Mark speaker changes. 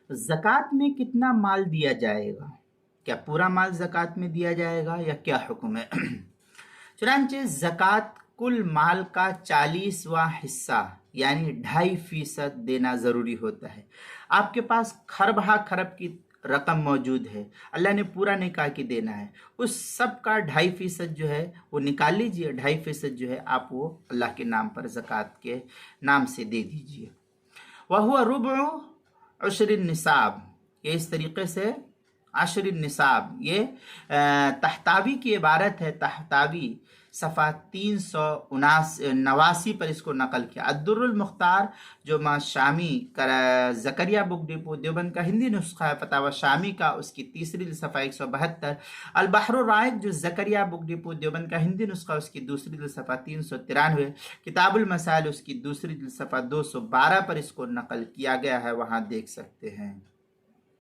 Speaker 1: زکوٰۃ میں کتنا مال دیا جائے گا؟ کیا پورا مال زکوٰۃ میں دیا جائے گا یا کیا حکم ہے؟ چنانچہ زکوٰۃ کل مال کا 40واں حصہ یعنی 2.5% دینا ضروری ہوتا ہے۔ آپ کے پاس خرب ہا خرب کی رقم موجود ہے، اللہ نے پورا نہیں کہا کہ دینا ہے، اس سب کا 2.5% جو ہے وہ نکال لیجئے، 2.5% جو ہے آپ وہ اللہ کے نام پر زکوٰۃ کے نام سے دے دیجئے۔ وَهُوَ رُبُعُ عشر النصاب، یہ اس طریقے سے عشر النصاب، یہ تحتاوی کی عبارت ہے، تحتاوی صفحہ 389 پر اس کو نقل کیا۔ الدر المختار جو شامی زکریہ بک ڈپو دیوبند کا ہندی نسخہ ہے فتاوی شامی کا، اس کی تیسری صفحہ 172۔ البحر الرائق جو زکریہ بک ڈپو دیوبند کا ہندی نسخہ، اس کی دوسری صفحہ 393۔ کتاب المسائل اس کی دوسری صفحہ 212 پر اس کو نقل کیا گیا ہے، وہاں دیکھ سکتے ہیں۔